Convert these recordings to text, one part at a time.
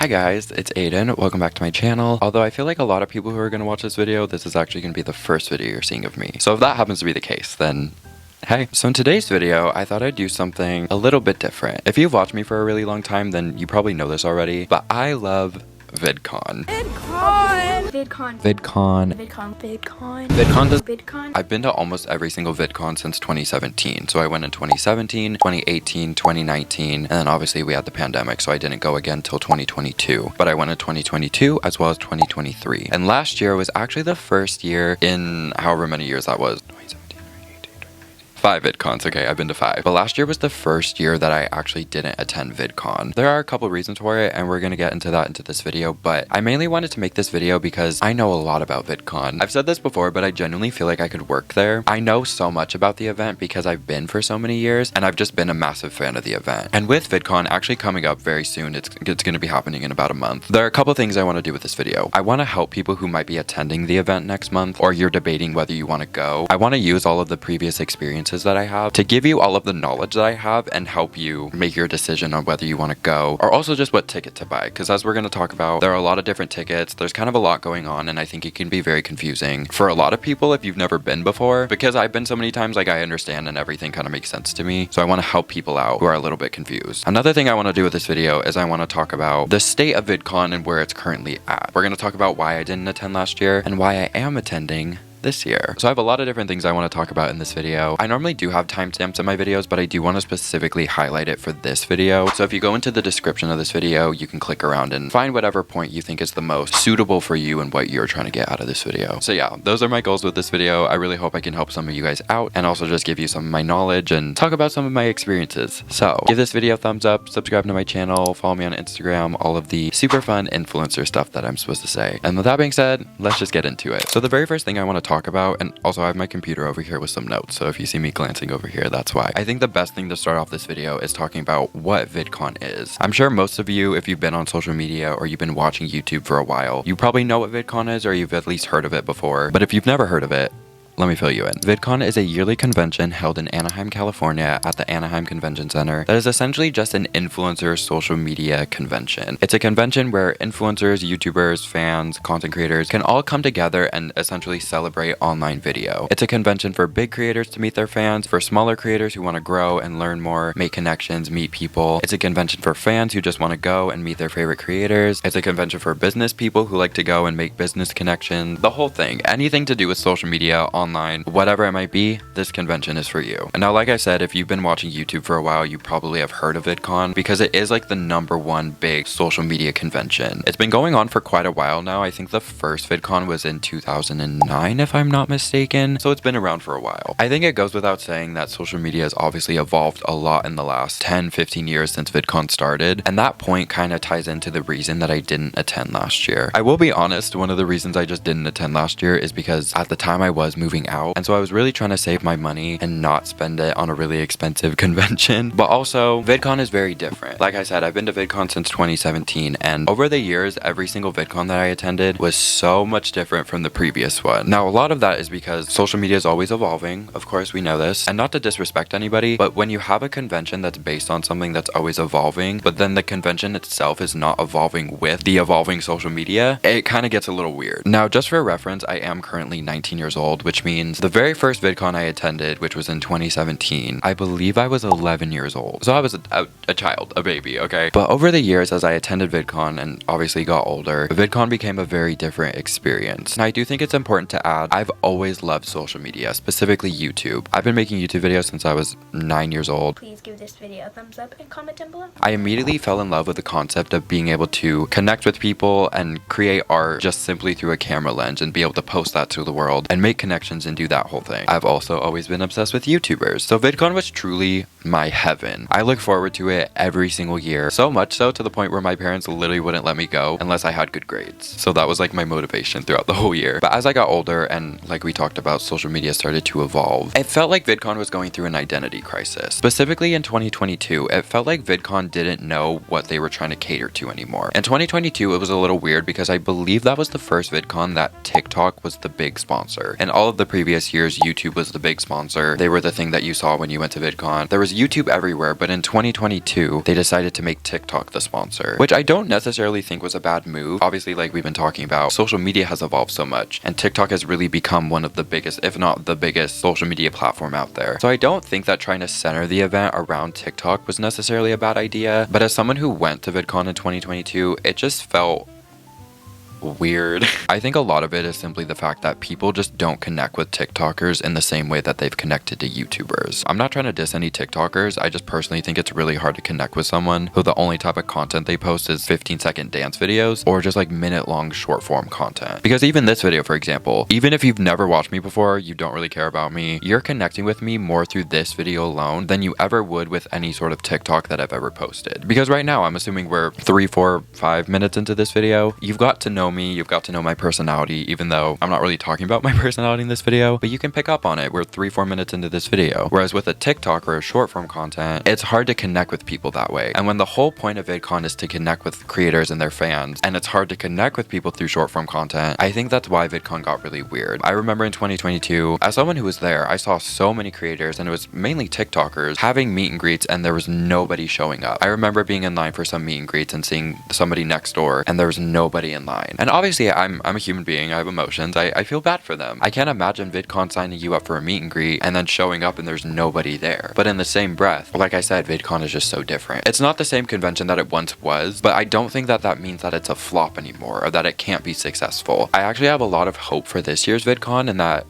Hi guys, it's Aiden. Welcome back to my channel. Although I feel like a lot of people who are going to watch this video, this is actually going to be the first video you're seeing of me. So if that happens to be the case, then hey. So in today's video, I thought I'd do something a little bit different. If you've watched me for a really long time, then you probably know this already, but I love VidCon. VidCon. I've been to almost every single VidCon since 2017. So I went in 2017, 2018, 2019, and then obviously we had the pandemic, so I didn't go again until 2022. But I went in 2022 as well as 2023. And last year was actually the first year in however many years that was. 5 VidCons, okay, I've been to 5. But last year was the first year that I actually didn't attend VidCon. There are a couple reasons for it, and we're gonna get into that into this video, but I mainly wanted to make this video because I know a lot about VidCon. I've said this before, but I genuinely feel like I could work there. I know so much about the event because I've been for so many years, and I've just been a massive fan of the event. And with VidCon actually coming up very soon, it's gonna be happening in about a month. There are a couple things I wanna do with this video. I wanna help people who might be attending the event next month, or you're debating whether you wanna go. I wanna use all of the previous experiences that I have to give you all of the knowledge that I have and help you make your decision on whether you want to go, or also just what ticket to buy, because as we're going to talk about, there are a lot of different tickets. There's kind of a lot going on, and I think it can be very confusing for a lot of people if you've never been before. Because I've been so many times, like, I understand and everything kind of makes sense to me, so I want to help people out who are a little bit confused. Another thing I want to do with this video is I want to talk about the state of VidCon and where it's currently at. We're going to talk about why I didn't attend last year and why I am attending this year. So I have a lot of different things I want to talk about in this video. I normally do have timestamps in my videos, but I do want to specifically highlight it for this video. So if you go into the description of this video, you can click around and find whatever point you think is the most suitable for you and what you're trying to get out of this video. So yeah, those are my goals with this video. I really hope I can help some of you guys out and also just give you some of my knowledge and talk about some of my experiences. So give this video a thumbs up, subscribe to my channel, follow me on Instagram, all of the super fun influencer stuff that I'm supposed to say. And with that being said, let's just get into it. So the very first thing I want to talk about, and also I have my computer over here with some notes, so if you see me glancing over here, that's why. I think the best thing to start off this video is talking about what VidCon is. I'm sure most of you, if you've been on social media or you've been watching YouTube for a while, you probably know what VidCon is, or you've at least heard of it before. But if you've never heard of it, let me fill you in. VidCon is a yearly convention held in Anaheim, California at the Anaheim Convention Center that is essentially just an influencer social media convention. It's a convention where influencers, YouTubers, fans, content creators can all come together and essentially celebrate online video. It's a convention for big creators to meet their fans, for smaller creators who want to grow and learn more, make connections, meet people. It's a convention for fans who just want to go and meet their favorite creators. It's a convention for business people who like to go and make business connections. The whole thing. Anything to do with social media, online, whatever it might be, this convention is for you. And now, like I said, if you've been watching YouTube for a while, you probably have heard of VidCon because it is like the #1 big social media convention. It's been going on for quite a while now. I think the first VidCon was in 2009, if I'm not mistaken. So it's been around for a while. I think it goes without saying that social media has obviously evolved a lot in the last 10-15 years since VidCon started. And that point kind of ties into the reason that I didn't attend last year. I will be honest, one of the reasons I just didn't attend last year is because at the time I was moving out, and so I was really trying to save my money and not spend it on a really expensive convention. But also, VidCon is very different. Like I said, I've been to VidCon since 2017, and over the years, every single VidCon that I attended was so much different from the previous one. Now, a lot of that is because social media is always evolving. Of course, we know this. And not to disrespect anybody, but when you have a convention that's based on something that's always evolving, but then the convention itself is not evolving with the evolving social media, it kind of gets a little weird. Now, just for reference, I am currently 19 years old, which means the very first VidCon I attended, which was in 2017, I believe I was 11 years old. So I was a child, a baby, okay? But over the years, as I attended VidCon and obviously got older, VidCon became a very different experience. And I do think it's important to add, I've always loved social media, specifically YouTube. I've been making YouTube videos since I was 9 years old. Please give this video a thumbs up and comment down below. I immediately fell in love with the concept of being able to connect with people and create art just simply through a camera lens and be able to post that to the world and make connections and do that whole thing. I've also always been obsessed with YouTubers, so VidCon was truly my heaven. I look forward to it every single year, so much so to the point where my parents literally wouldn't let me go unless I had good grades. So that was like my motivation throughout the whole year. But as I got older and like we talked about, social media started to evolve, it felt like VidCon was going through an identity crisis. Specifically in 2022, it felt like VidCon didn't know what they were trying to cater to anymore. In 2022, it was a little weird because I believe that was the first VidCon that TikTok was the big sponsor, and all of the the previous years, YouTube was the big sponsor. They were the thing that you saw when you went to VidCon. There was YouTube everywhere, but in 2022, they decided to make TikTok the sponsor, which I don't necessarily think was a bad move. Obviously, like we've been talking about, social media has evolved so much, and TikTok has really become one of the biggest, if not the biggest, social media platform out there. So I don't think that trying to center the event around TikTok was necessarily a bad idea, but as someone who went to VidCon in 2022, it just felt weird. I think a lot of it is simply the fact that people just don't connect with TikTokers in the same way that they've connected to YouTubers. I'm not trying to diss any TikTokers, I just personally think it's really hard to connect with someone who the only type of content they post is 15-second dance videos or just like minute-long short-form content. Because even this video, for example, even if you've never watched me before, you don't really care about me, you're connecting with me more through this video alone than you ever would with any sort of TikTok that I've ever posted. Because right now, I'm assuming we're 3, 4, 5 minutes into this video, you've got to know me, you've got to know my personality, even though I'm not really talking about my personality in this video, but you can pick up on it. We're 3, 4 minutes into this video. Whereas with a TikTok or a short form content, it's hard to connect with people that way. And when the whole point of VidCon is to connect with creators and their fans, and it's hard to connect with people through short form content, I think that's why VidCon got really weird. I remember in 2022, as someone who was there, I saw so many creators, and it was mainly TikTokers, having meet and greets, and there was nobody showing up. I remember being in line for some meet and greets and seeing somebody next door, and there was nobody in line. And obviously, I'm a human being, I have emotions, I feel bad for them. I can't imagine VidCon signing you up for a meet and greet and then showing up and there's nobody there. But in the same breath, like I said, VidCon is just so different. It's not the same convention that it once was, but I don't think that that means that it's a flop anymore or that it can't be successful. I actually have a lot of hope for this year's VidCon, and that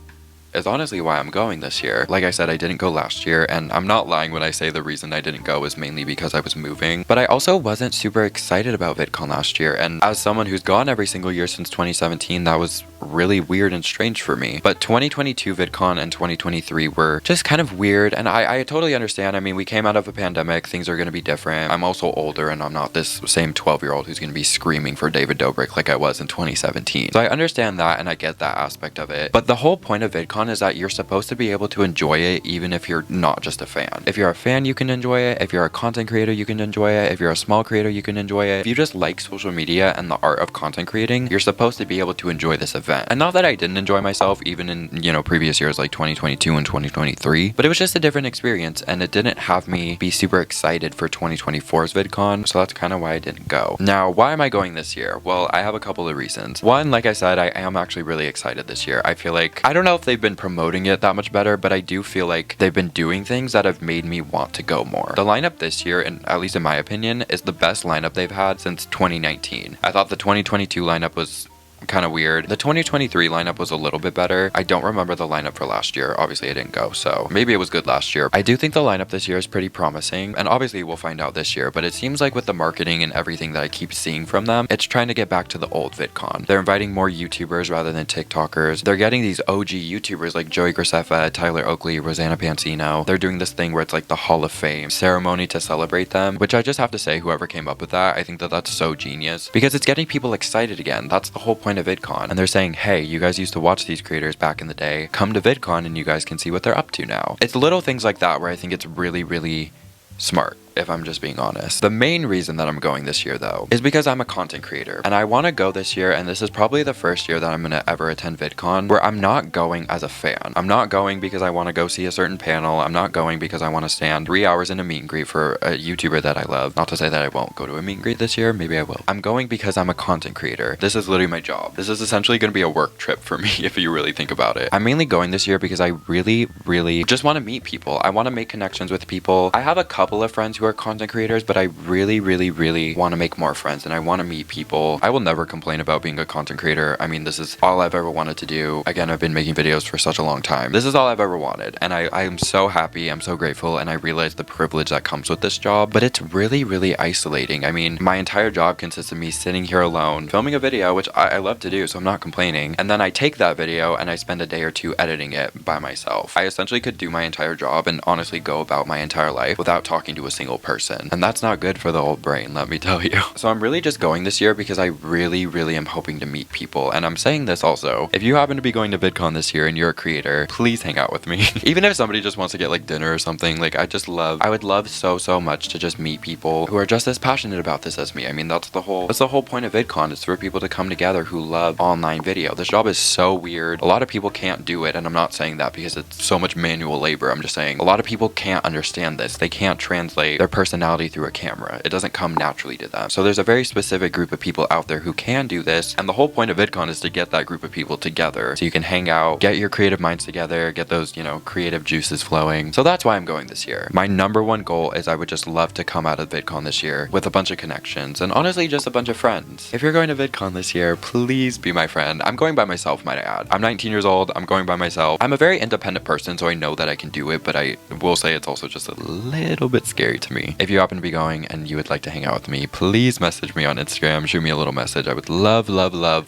is honestly why I'm going this year. Like I said, I didn't go last year, and I'm not lying when I say the reason I didn't go was mainly because I was moving, but I also wasn't super excited about VidCon last year, and as someone who's gone every single year since 2017, that was really weird and strange for me. But 2022 VidCon and 2023 were just kind of weird, and I totally understand. I mean, we came out of a pandemic, things are going to be different. I'm also older, and I'm not this same 12-year-old who's going to be screaming for David Dobrik like I was in 2017. So I understand that, and I get that aspect of it, but the whole point of VidCon is that you're supposed to be able to enjoy it even if you're not just a fan. If you're a fan, you can enjoy it. If you're a content creator, you can enjoy it. If you're a small creator, you can enjoy it. If you just like social media and the art of content creating, you're supposed to be able to enjoy this event. And not that I didn't enjoy myself even in, previous years like 2022 and 2023, but it was just a different experience, and it didn't have me be super excited for 2024's VidCon, so that's kind of why I didn't go. Now, why am I going this year? Well, I have a couple of reasons. One, like I said, I am actually really excited this year. I feel like, I don't know if they've been promoting it that much better, but I do feel like they've been doing things that have made me want to go more. The lineup this year, and at least in my opinion, is the best lineup they've had since 2019. I thought the 2022 lineup was kind of weird. The 2023 lineup was a little bit better. I don't remember the lineup for last year. Obviously, I didn't go, so maybe it was good last year. I do think the lineup this year is pretty promising, and obviously we'll find out this year, but it seems like with the marketing and everything that I keep seeing from them, it's trying to get back to the old VidCon. They're inviting more YouTubers rather than TikTokers. They're getting these OG YouTubers like Joey Graceffa, Tyler Oakley, Rosanna Pansino. They're doing this thing where it's like the Hall of Fame ceremony to celebrate them, which I just have to say, whoever came up with that, I think that that's so genius, because it's getting people excited again. That's the whole point of VidCon. And they're saying, hey, you guys used to watch these creators back in the day, come to VidCon and you guys can see what they're up to now. It's little things like that where I think it's really, really smart, if I'm just being honest. The main reason that I'm going this year, though, is because I'm a content creator, and I want to go this year, and this is probably the first year that I'm going to ever attend VidCon where I'm not going as a fan. I'm not going because I want to go see a certain panel. I'm not going because I want to stand 3 hours in a meet and greet for a YouTuber that I love. Not to say that I won't go to a meet and greet this year, maybe I will. I'm going because I'm a content creator. This is literally my job. This is essentially going to be a work trip for me if you really think about it. I'm mainly going this year because I really, really just want to meet people. I want to make connections with people. I have a couple of friends who are content creators, but I really, really, really want to make more friends, and I want to meet people. I will never complain about being a content creator. I mean, this is all I've ever wanted to do. Again, I've been making videos for such a long time. This is all I've ever wanted, and I am so happy. I'm so grateful, and I realize the privilege that comes with this job, but it's really, really isolating. I mean, my entire job consists of me sitting here alone, filming a video, which I love to do, so I'm not complaining, and then I take that video and I spend a day or two editing it by myself. I essentially could do my entire job and honestly go about my entire life without talking to a single single person. And that's not good for the old brain, let me tell you. So I'm really just going this year because I really am hoping to meet people. And I'm saying this also, if you happen to be going to VidCon this year and you're a creator, please hang out with me. Even if somebody just wants to get like dinner or something, like I would love so much to just meet people who are just as passionate about this as me. I mean, that's the whole point of VidCon, is for people to come together who love online video. This job is so weird. A lot of people can't do it, and I'm not saying that because it's so much manual labor. I'm just saying a lot of people can't understand this. They can't translate their personality through a camera. It doesn't come naturally to them. So there's a very specific group of people out there who can do this, and the whole point of VidCon is to get that group of people together so you can hang out, get your creative minds together, get those, creative juices flowing. So that's why I'm going this year. My number one goal is I would just love to come out of VidCon this year with a bunch of connections and honestly just a bunch of friends. If you're going to VidCon this year, please be my friend. I'm going by myself, might I add. I'm 19 years old. I'm going by myself. I'm a very independent person, so I know that I can do it, but I will say it's also just a little bit scary to me. If you happen to be going and you would like to hang out with me, please message me on Instagram, shoot me a little message. I would love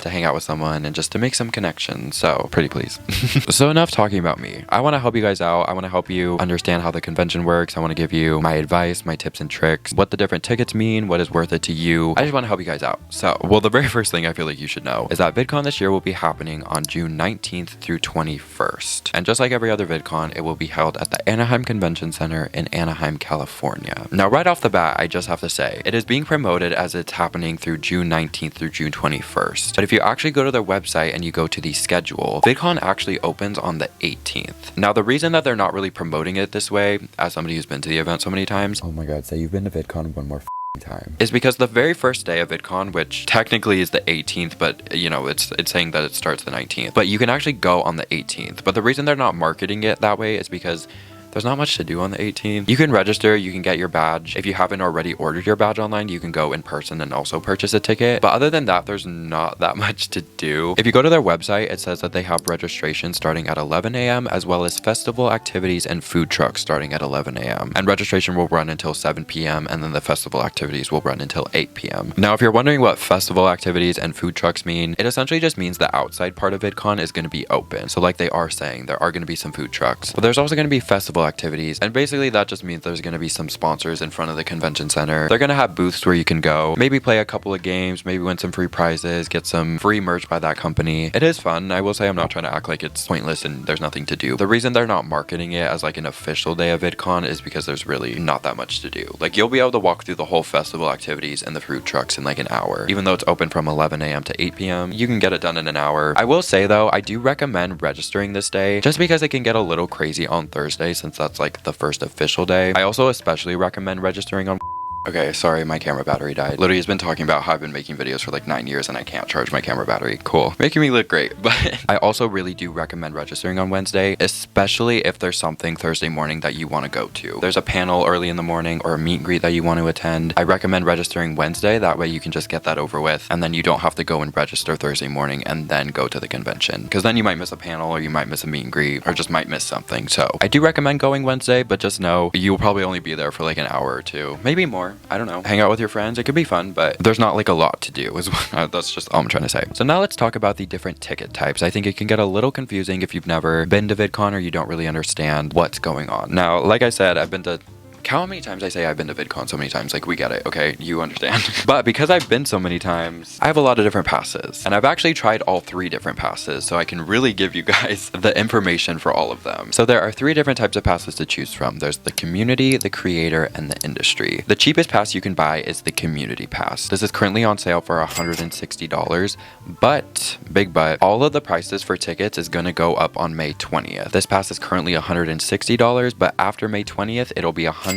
to hang out with someone and just to make some connections. So pretty please. So enough talking about me. I want to help you guys out. I want to help you understand how the convention works. I want to give you my advice, my tips and tricks, what the different tickets mean, what is worth it to you. I just want to help you guys out. So, well, the very first thing I feel like you should know is that VidCon this year will be happening on June 19th through 21st. And just like every other VidCon, it will be held at the Anaheim Convention Center in Anaheim, California. Now, right off the bat, I just have to say, it is being promoted as it's happening through June 19th through June 21st. But if you actually go to their website and you go to the schedule, VidCon actually opens on the 18th. Now, the reason that they're not really promoting it this way, as somebody who's been to the event so many times, oh my god, say you've been to VidCon one more time, is because the very first day of VidCon, which technically is the 18th, but it's saying that it starts the 19th, but you can actually go on the 18th. But the reason they're not marketing it that way is because there's not much to do on the 18th. You can register, you can get your badge. If you haven't already ordered your badge online, you can go in person and also purchase a ticket. But other than that, there's not that much to do. If you go to their website, it says that they have registration starting at 11 a.m. as well as festival activities and food trucks starting at 11 a.m. And registration will run until 7 p.m. and then the festival activities will run until 8 p.m. Now, if you're wondering what festival activities and food trucks mean, it essentially just means the outside part of VidCon is going to be open. So like they are saying, there are going to be some food trucks, but there's also going to be festival activities, and basically that just means there's going to be some sponsors in front of the convention center. They're going to have booths where you can go, maybe play a couple of games, maybe win some free prizes, get some free merch by that company. It is fun. I will say I'm not trying to act like it's pointless and there's nothing to do. The reason they're not marketing it as like an official day of VidCon is because there's really not that much to do. Like you'll be able to walk through the whole festival activities and the fruit trucks in like an hour. Even though it's open from 11 a.m. to 8 p.m., you can get it done in an hour. I will say though, I do recommend registering this day just because it can get a little crazy on Thursday since that's like the first official day. I also especially recommend registering on Okay, sorry, my camera battery died. Literally has been talking about how I've been making videos for like 9 years and I can't charge my camera battery. Cool. Making me look great. But I also really do recommend registering on Wednesday, especially if there's something Thursday morning that you want to go to. There's a panel early in the morning or a meet and greet that you want to attend. I recommend registering Wednesday. That way you can just get that over with and then you don't have to go and register Thursday morning and then go to the convention. Because then you might miss a panel or you might miss a meet and greet or just might miss something. So I do recommend going Wednesday, but just know you'll probably only be there for like an hour or two, maybe more. I don't know. Hang out with your friends. It could be fun, but there's not like a lot to do. That's just all I'm trying to say. So now let's talk about the different ticket types. I think it can get a little confusing if you've never been to VidCon or you don't really understand what's going on. Now, like I said, I've been to Count how many times I say I've been to VidCon so many times. Like, we get it, okay? You understand. But because I've been so many times, I have a lot of different passes. And I've actually tried all 3 different passes, so I can really give you guys the information for all of them. So there are 3 different types of passes to choose from. There's the community, the creator, and the industry. The cheapest pass you can buy is the community pass. This is currently on sale for $160, but, big but, all of the prices for tickets is gonna go up on May 20th. This pass is currently $160, but after May 20th, it'll be $195.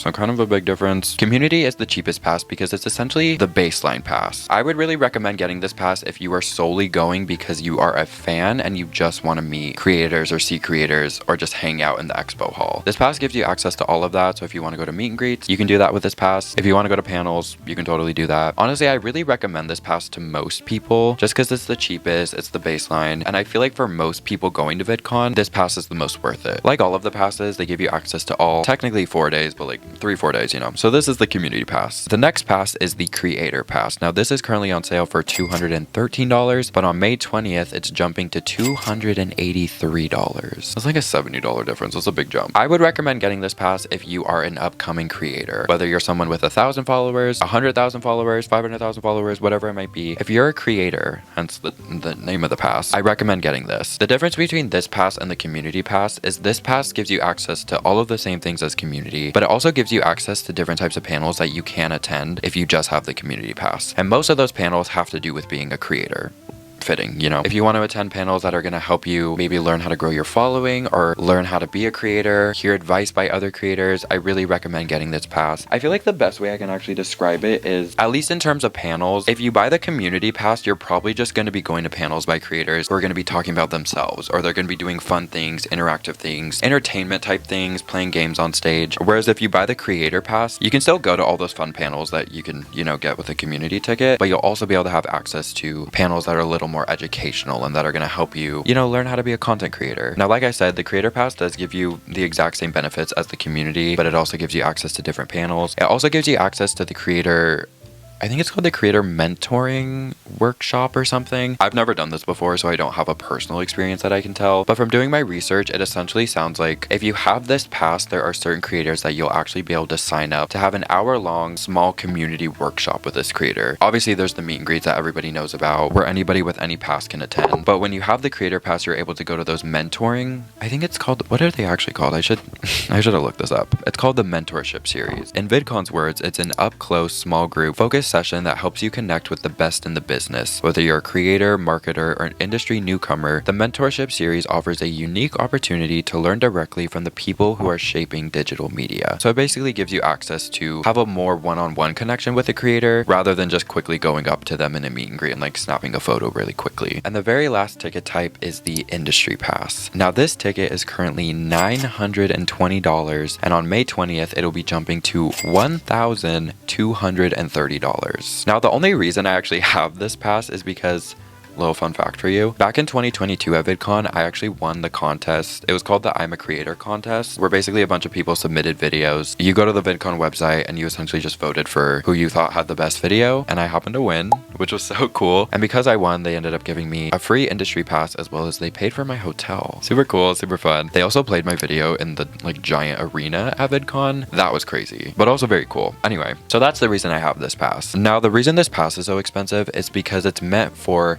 So kind of a big difference. Community is the cheapest pass because it's essentially the baseline pass. I would really recommend getting this pass if you are solely going because you are a fan and you just want to meet creators or see creators or just hang out in the expo hall. This pass gives you access to all of that. So if you want to go to meet and greets, you can do that with this pass. If you want to go to panels, you can totally do that. Honestly, I really recommend this pass to most people just because it's the cheapest, it's the baseline, and I feel like for most people going to VidCon, this pass is the most worth it. Like all of the passes, they give you access to all technically 4 days, but like 3-4 days, you know. So this is the community pass. The next pass is the creator pass. Now this is currently on sale for $213, but on May 20th, it's jumping to $283. That's like a $70 difference. That's a big jump. I would recommend getting this pass if you are an upcoming creator, whether you're someone with 1,000 followers, 100,000 followers, 500,000 followers, whatever it might be. If you're a creator, hence the name of the pass, I recommend getting this. The difference between this pass and the community pass is this pass gives you access to all of the same things as community, but it also gives you access to different types of panels that you can attend if you just have the community pass. And most of those panels have to do with being a creator. Fitting, you know. If you want to attend panels that are going to help you maybe learn how to grow your following or learn how to be a creator, hear advice by other creators, I really recommend getting this pass. I feel like the best way I can actually describe it is, at least in terms of panels, if you buy the community pass, you're probably just going to be going to panels by creators who are going to be talking about themselves, or they're going to be doing fun things, interactive things, entertainment type things, playing games on stage. Whereas if you buy the creator pass, you can still go to all those fun panels that you can, you know, get with a community ticket, but you'll also be able to have access to panels that are a little more educational and that are going to help you, you know, learn how to be a content creator. Now, like I said, the creator pass does give you the exact same benefits as the community, but it also gives you access to different panels. It also gives you access to the creator, I think it's called the creator mentoring workshop or something. I've never done this before, so I don't have a personal experience that I can tell. But from doing my research, it essentially sounds like if you have this pass, there are certain creators that you'll actually be able to sign up to have an hour-long small community workshop with this creator. Obviously, there's the meet and greets that everybody knows about, where anybody with any pass can attend. But when you have the creator pass, you're able to go to those mentoring, I think it's called, what are they actually called? I should have looked this up. It's called the mentorship series. In VidCon's words, it's an up-close small group focused session that helps you connect with the best in the business. Whether you're a creator, marketer, or an industry newcomer, the mentorship series offers a unique opportunity to learn directly from the people who are shaping digital media. So it basically gives you access to have a more one-on-one connection with a creator rather than just quickly going up to them in a meet and greet and like snapping a photo really quickly. And the very last ticket type is the industry pass. Now this ticket is currently $920, and on May 20th it'll be jumping to $1,230. Now, the only reason I actually have this pass is because, little fun fact for you, back in 2022 at VidCon, I actually won the contest. It was called the I'm a Creator contest, where basically a bunch of people submitted videos. You go to the VidCon website and you essentially just voted for who you thought had the best video, and I happened to win, which was so cool. And because I won, they ended up giving me a free industry pass, as well as they paid for my hotel. Super cool, super fun. They also played my video in the like giant arena at VidCon. That was crazy, but also very cool. Anyway, so that's the reason I have this pass. Now, the reason this pass is so expensive is because it's meant for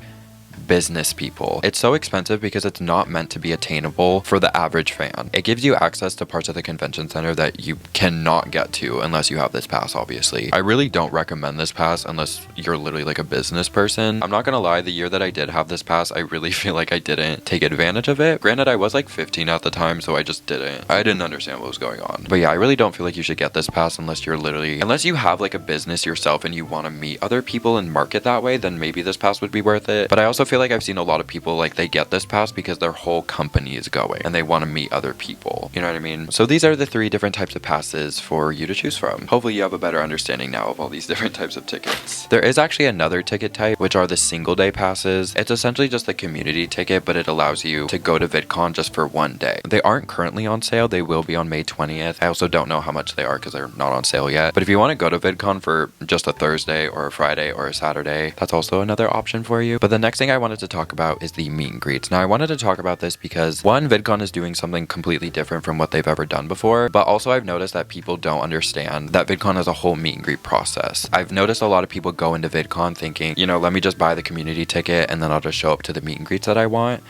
business people. It's so expensive because it's not meant to be attainable for the average fan. It gives you access to parts of the convention center that you cannot get to unless you have this pass, obviously. I really don't recommend this pass unless you're literally like a business person. I'm not gonna lie, the year that I did have this pass, I really feel like I didn't take advantage of it. Granted, I was like 15 at the time, so I didn't understand what was going on. But yeah, I really don't feel like you should get this pass unless you have like a business yourself and you want to meet other people and market that way, then maybe this pass would be worth it. But I also feel like I've seen a lot of people like they get this pass because their whole company is going and they want to meet other people. You know what I mean? So these are the 3 different types of passes for you to choose from. Hopefully you have a better understanding now of all these different types of tickets. There is actually another ticket type, which are the single day passes. It's essentially just the community ticket, but it allows you to go to VidCon just for 1 day. They aren't currently on sale. They will be on May 20th. I also don't know how much they are because they're not on sale yet. But if you want to go to VidCon for just a Thursday or a Friday or a Saturday, that's also another option for you. But the next thing I wanted to talk about is the meet and greets. Now, I wanted to talk about this because one, VidCon is doing something completely different from what they've ever done before, but also I've noticed that people don't understand that VidCon has a whole meet and greet process. I've noticed a lot of people go into VidCon thinking, you know, let me just buy the community ticket and then I'll just show up to the meet and greets that I want.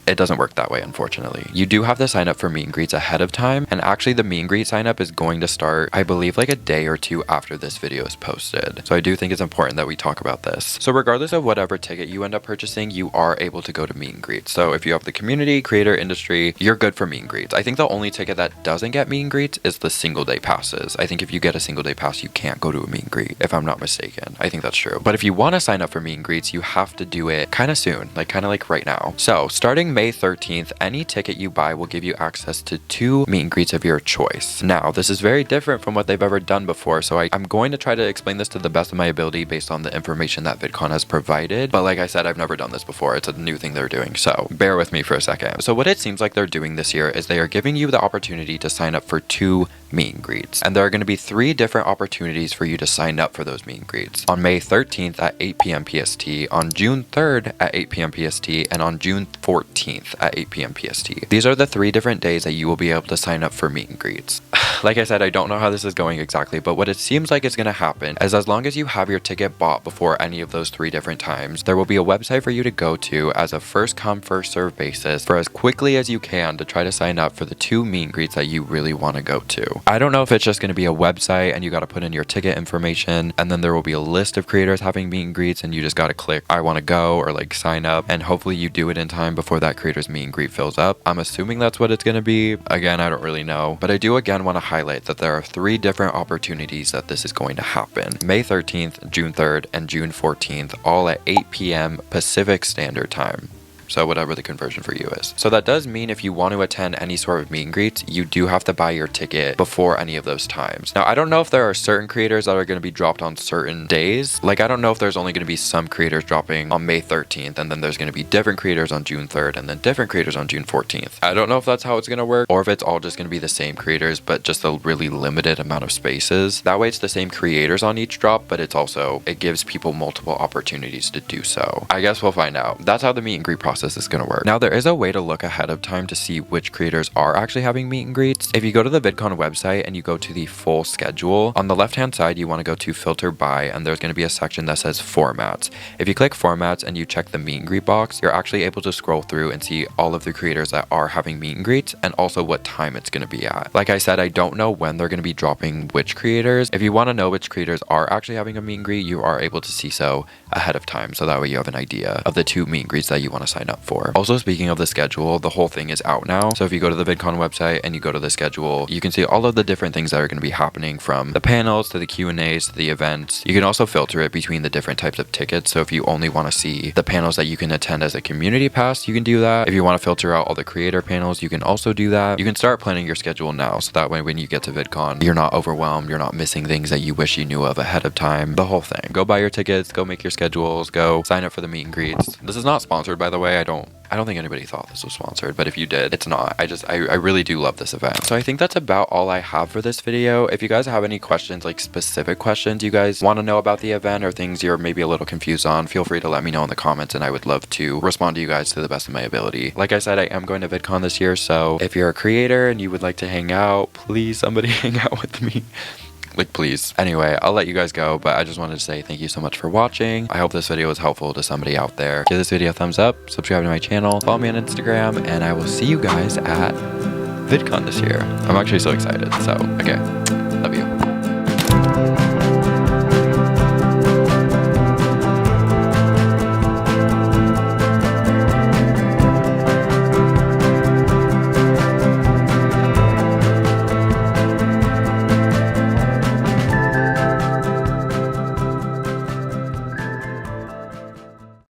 It doesn't work that way, unfortunately. You do have to sign up for meet and greets ahead of time, and actually the meet and greet sign up is going to start, I believe, like a day or 2 after this video is posted. So I do think it's important that we talk about this. So regardless of whatever ticket you end up purchasing, you are able to go to meet and greets. So if you have the community, creator, industry, you're good for meet and greets. I think the only ticket that doesn't get meet and greets is the single day passes. I think if you get a single day pass, you can't go to a meet and greet, if I'm not mistaken. I think that's true. But if you want to sign up for meet and greets, you have to do it kind of soon, like right now. So starting May 13th, any ticket you buy will give you access to 2 meet and greets of your choice. Now, this is very different from what they've ever done before, so I'm going to try to explain this to the best of my ability based on the information that VidCon has provided. But like I said, I've never done this before. It's a new thing they're doing, so bear with me for a second. So what it seems like they're doing this year is they are giving you the opportunity to sign up for 2 meet and greets. And there are going to be 3 different opportunities for you to sign up for those meet and greets. On May 13th at 8 p.m. PST, on June 3rd at 8 p.m. PST, and on June 14th at 8 p.m. PST. These are the 3 different days that you will be able to sign up for meet and greets. Like I said, I don't know how this is going exactly, but what it seems like is going to happen is as long as you have your ticket bought before any of those 3 different times, there will be a website for you to go to as a first come first serve basis for as quickly as you can to try to sign up for the 2 meet and greets that you really want to go to. I don't know if it's just going to be a website and you got to put in your ticket information, and then there will be a list of creators having meet and greets and you just got to click I want to go or like sign up, and hopefully you do it in time before that creator's meet and greet fills up. I'm assuming that's what it's going to be. Again, I don't really know, but I do again want to highlight that there are 3 different opportunities that this is going to happen. May 13th, June 3rd, and June 14th, all at 8 p.m. Pacific Standard Time. So whatever the conversion for you is. So that does mean if you want to attend any sort of meet and greets, you do have to buy your ticket before any of those times. Now, I don't know if there are certain creators that are going to be dropped on certain days. Like, I don't know if there's only going to be some creators dropping on May 13th, and then there's going to be different creators on June 3rd, and then different creators on June 14th. I don't know if that's how it's going to work, or if it's all just going to be the same creators, but just a really limited amount of spaces. That way it's the same creators on each drop, but it gives people multiple opportunities to do so. I guess we'll find out. That's how the meet and greet process is going to work. Now, there is a way to look ahead of time to see which creators are actually having meet and greets. If you go to the VidCon website and you go to the full schedule, on the left hand side you want to go to filter by, and there's going to be a section that says formats. If you click formats and you check the meet and greet box, you're actually able to scroll through and see all of the creators that are having meet and greets and also what time it's going to be at. Like I said, I don't know when they're going to be dropping which creators. If you want to know which creators are actually having a meet and greet, you are able to see so ahead of time, so that way you have an idea of the 2 meet and greets that you want to sign up for. Also, speaking of the schedule, the whole thing is out now. So if you go to the VidCon website and you go to the schedule, you can see all of the different things that are going to be happening, from the panels to the Q&As to the events. You can also filter it between the different types of tickets. So if you only want to see the panels that you can attend as a community pass, you can do that. If you want to filter out all the creator panels, you can also do that. You can start planning your schedule now, so that way when you get to VidCon, you're not overwhelmed, you're not missing things that you wish you knew of ahead of time. The whole thing. Go buy your tickets, go make your schedules, go sign up for the meet and greets. This is not sponsored, by the way. I don't think anybody thought this was sponsored, but if you did, it's not. I really do love this event. So I think that's about all I have for this video. If you guys have any questions, like specific questions you guys want to know about the event, or things you're maybe a little confused on, feel free to let me know in the comments, and I would love to respond to you guys to the best of my ability. Like I said, I am going to VidCon this year, so if you're a creator and you would like to hang out, please somebody hang out with me. Like, please. Anyway, I'll let you guys go, but I just wanted to say thank you so much for watching. I hope this video was helpful to somebody out there. Give this video a thumbs up, subscribe to my channel, follow me on Instagram, and I will see you guys at VidCon this year. I'm actually so excited. So, okay. Love you.